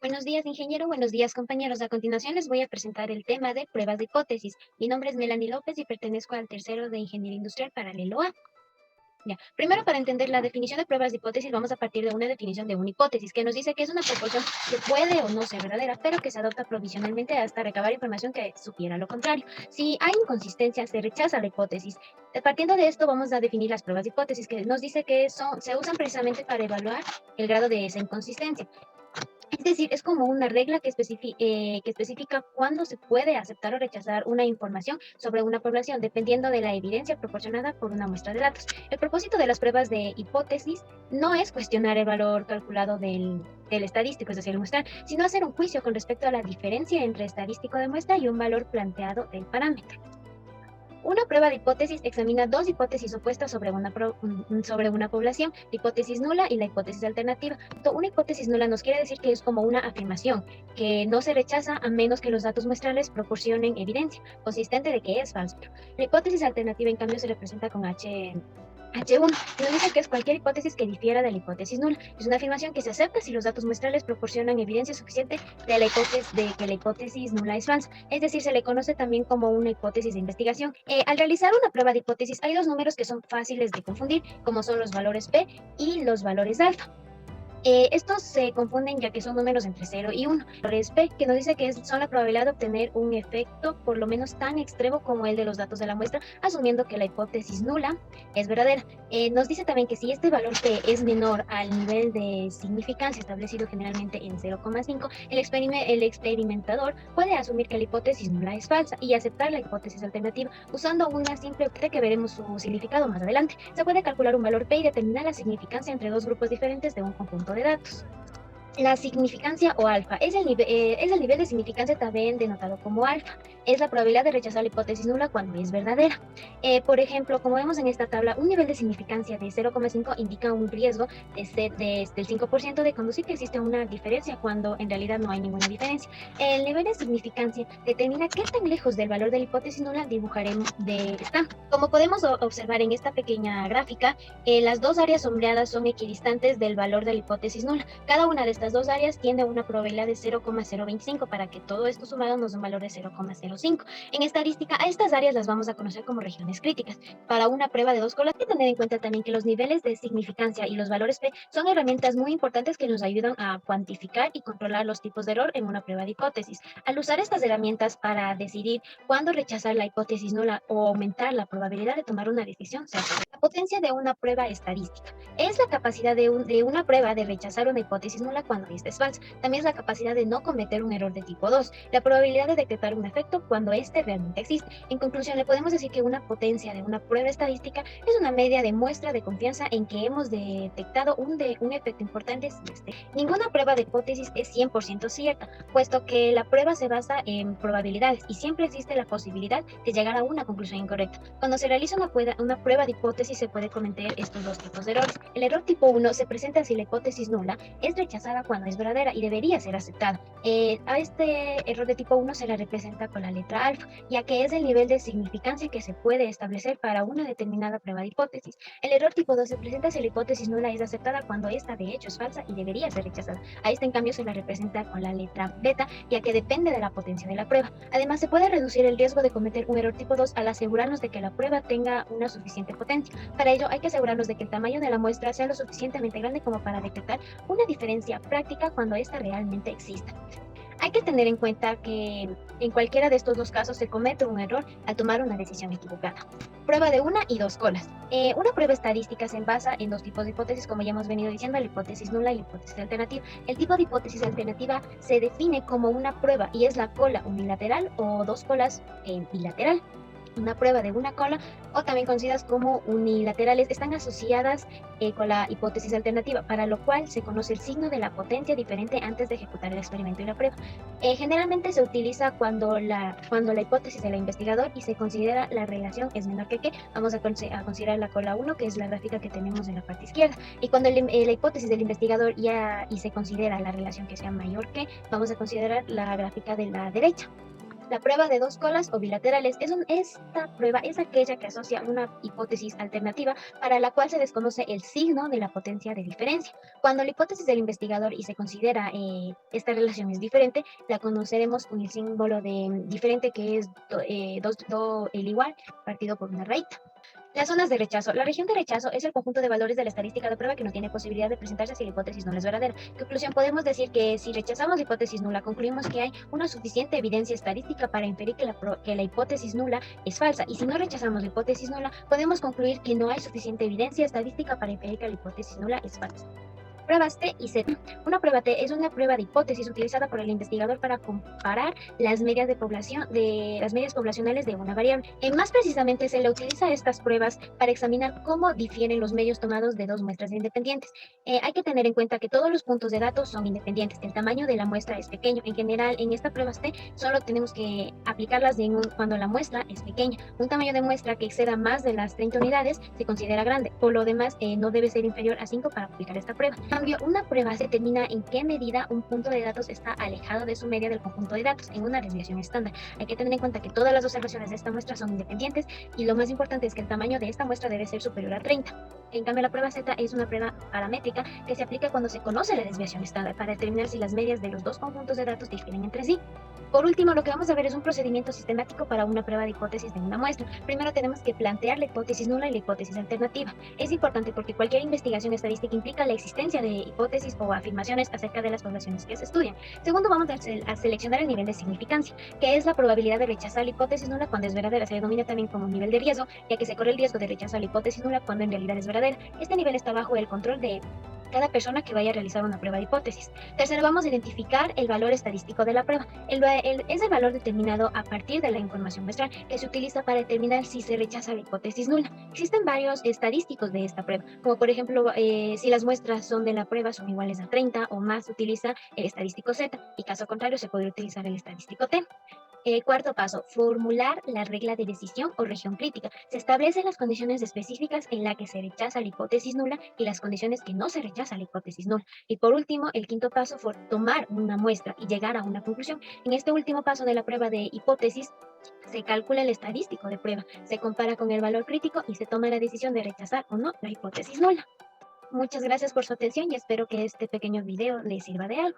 Buenos días, ingeniero. Buenos días, compañeros. A continuación les voy a presentar el tema de pruebas de hipótesis. Mi nombre es Melanie López y pertenezco al tercero de Ingeniería Industrial Paralelo A. Ya. Primero, para entender la definición de pruebas de hipótesis, vamos a partir de una definición de una hipótesis, que nos dice que es una proporción que puede o no ser verdadera, pero que se adopta provisionalmente hasta recabar información que supiera lo contrario. Si hay inconsistencia, se rechaza la hipótesis. Partiendo de esto, vamos a definir las pruebas de hipótesis, que nos dice que se usan precisamente para evaluar el grado de esa inconsistencia. Es decir, es como una regla que especifica cuándo se puede aceptar o rechazar una información sobre una población, dependiendo de la evidencia proporcionada por una muestra de datos. El propósito de las pruebas de hipótesis no es cuestionar el valor calculado del estadístico, es decir, el muestral, sino hacer un juicio con respecto a la diferencia entre estadístico de muestra y un valor planteado del parámetro. Una prueba de hipótesis examina dos hipótesis opuestas sobre una población, la hipótesis nula y la hipótesis alternativa. Una hipótesis nula nos quiere decir que es como una afirmación, que no se rechaza a menos que los datos muestrales proporcionen evidencia consistente de que es falso. La hipótesis alternativa, en cambio, se representa con H1 y nos dice que es cualquier hipótesis que difiera de la hipótesis nula. Es una afirmación que se acepta si los datos muestrales proporcionan evidencia suficiente de que la hipótesis nula es falsa. Es decir, se le conoce también como una hipótesis de investigación. Al realizar una prueba de hipótesis hay dos números que son fáciles de confundir, como son los valores P y los valores alfa. Estos se confunden ya que son números entre 0 y 1. Valores P, que nos dice que son la probabilidad de obtener un efecto por lo menos tan extremo como el de los datos de la muestra, asumiendo que la hipótesis nula es verdadera. Nos dice también que si este valor P es menor al nivel de significancia establecido generalmente en 0,5, el experimentador puede asumir que la hipótesis nula es falsa y aceptar la hipótesis alternativa usando una simple octet que veremos su significado más adelante. Se puede calcular un valor P y determinar la significancia entre dos grupos diferentes de un conjunto de datos. La significancia o alfa es el nivel de significancia también denotado como alfa. Es la probabilidad de rechazar la hipótesis nula cuando es verdadera. Por ejemplo, como vemos en esta tabla, un nivel de significancia de 0,5 indica un riesgo del 5% de conducir que existe una diferencia cuando en realidad no hay ninguna diferencia. El nivel de significancia determina qué tan lejos del valor de la hipótesis nula está. Como podemos observar en esta pequeña gráfica, las dos áreas sombreadas son equidistantes del valor de la hipótesis nula. Cada una de estas dos áreas tiene una probabilidad de 0,025 para que todo esto sumado nos dé un valor de 0,05. En estadística, a estas áreas las vamos a conocer como regiones críticas. Para una prueba de dos colas, hay que tener en cuenta también que los niveles de significancia y los valores P son herramientas muy importantes que nos ayudan a cuantificar y controlar los tipos de error en una prueba de hipótesis. Al usar estas herramientas para decidir cuándo rechazar la hipótesis nula o aumentar la probabilidad de tomar una decisión, se hace. La potencia de una prueba estadística es la capacidad de una prueba de rechazar una hipótesis nula cuando esta es falsa. También es la capacidad de no cometer un error de tipo 2, la probabilidad de detectar un efecto cuando este realmente existe. En conclusión, le podemos decir que una potencia de una prueba estadística es una media de muestra de confianza en que hemos detectado un efecto importante si este. Ninguna prueba de hipótesis es 100% cierta, puesto que la prueba se basa en probabilidades y siempre existe la posibilidad de llegar a una conclusión incorrecta. Cuando se realiza una prueba de hipótesis se puede cometer estos dos tipos de errores. El error tipo 1 se presenta si la hipótesis nula es rechazada cuando es verdadera y debería ser aceptada. A este error de tipo 1 se la representa con la letra alfa, ya que es el nivel de significancia que se puede establecer para una determinada prueba de hipótesis. El error tipo 2 se presenta si la hipótesis nula es aceptada cuando esta de hecho es falsa y debería ser rechazada. A esta en cambio se la representa con la letra beta, ya que depende de la potencia de la prueba. Además, se puede reducir el riesgo de cometer un error tipo 2 al asegurarnos de que la prueba tenga una suficiente potencia. Para ello hay que asegurarnos de que el tamaño de la muestra sea lo suficientemente grande como para detectar una diferencia práctica cuando ésta realmente exista. Hay que tener en cuenta que en cualquiera de estos dos casos se comete un error al tomar una decisión equivocada. Prueba de una y dos colas. Una prueba estadística se basa en dos tipos de hipótesis, como ya hemos venido diciendo, la hipótesis nula y la hipótesis alternativa. El tipo de hipótesis alternativa se define como una prueba y es la cola unilateral o dos colas bilateral. Una prueba de una cola, o también conocidas como unilaterales, están asociadas con la hipótesis alternativa, para lo cual se conoce el signo de la potencia diferente antes de ejecutar el experimento y la prueba. Generalmente se utiliza cuando la hipótesis del investigador y se considera la relación es menor que qué. Vamos a considerar la cola 1, que es la gráfica que tenemos en la parte izquierda, y cuando la hipótesis del investigador y se considera la relación que sea mayor que, vamos a considerar la gráfica de la derecha. La prueba de dos colas o bilaterales esta prueba es aquella que asocia una hipótesis alternativa para la cual se desconoce el signo de la potencia de diferencia. Cuando la hipótesis del investigador y se considera esta relación es diferente, la conoceremos con el símbolo de diferente que es el igual partido por una recta. Las zonas de rechazo. La región de rechazo es el conjunto de valores de la estadística de prueba que no tiene posibilidad de presentarse si la hipótesis no es verdadera. Conclusión, podemos decir que si rechazamos la hipótesis nula, concluimos que hay una suficiente evidencia estadística para inferir que la hipótesis nula es falsa. Y si no rechazamos la hipótesis nula, podemos concluir que no hay suficiente evidencia estadística para inferir que la hipótesis nula es falsa. Pruebas T y Z. Una prueba T es una prueba de hipótesis utilizada por el investigador para comparar las medias poblacionales de una variable. Más precisamente se le utiliza estas pruebas para examinar cómo difieren los medios tomados de dos muestras independientes. Hay que tener en cuenta que todos los puntos de datos son independientes. El tamaño de la muestra es pequeño. En general, en esta prueba T solo tenemos que aplicarlas cuando la muestra es pequeña. Un tamaño de muestra que exceda más de las 30 unidades se considera grande. Por lo demás, no debe ser inferior a 5 para aplicar esta prueba. Una prueba se determina en qué medida un punto de datos está alejado de su media del conjunto de datos en una desviación estándar. Hay que tener en cuenta que todas las observaciones de esta muestra son independientes y lo más importante es que el tamaño de esta muestra debe ser superior a 30. En cambio, la prueba Z es una prueba paramétrica que se aplica cuando se conoce la desviación estándar para determinar si las medias de los dos conjuntos de datos difieren entre sí. Por último, lo que vamos a ver es un procedimiento sistemático para una prueba de hipótesis de una muestra. Primero tenemos que plantear la hipótesis nula y la hipótesis alternativa. Es importante porque cualquier investigación estadística implica la existencia de hipótesis o afirmaciones acerca de las poblaciones que se estudian. Segundo, vamos a seleccionar el nivel de significancia, que es la probabilidad de rechazar la hipótesis nula cuando es verdadera. Se denomina también como nivel de riesgo, ya que se corre el riesgo de rechazar la hipótesis nula cuando en realidad es verdadera. Este nivel está bajo el control de cada persona que vaya a realizar una prueba de hipótesis. Tercero, vamos a identificar el valor estadístico de la prueba. Es el valor determinado a partir de la información muestral que se utiliza para determinar si se rechaza la hipótesis nula. Existen varios estadísticos de esta prueba, como por ejemplo, si las muestras son de la prueba son iguales a 30 o más, se utiliza el estadístico Z, y caso contrario se podría utilizar el estadístico T. Cuarto paso, formular la regla de decisión o región crítica. Se establecen las condiciones específicas en las que se rechaza la hipótesis nula y las condiciones que no se rechaza la hipótesis nula. Y por último, el quinto paso fue tomar una muestra y llegar a una conclusión. En este último paso de la prueba de hipótesis, se calcula el estadístico de prueba, se compara con el valor crítico y se toma la decisión de rechazar o no la hipótesis nula. Muchas gracias por su atención y espero que este pequeño video les sirva de algo.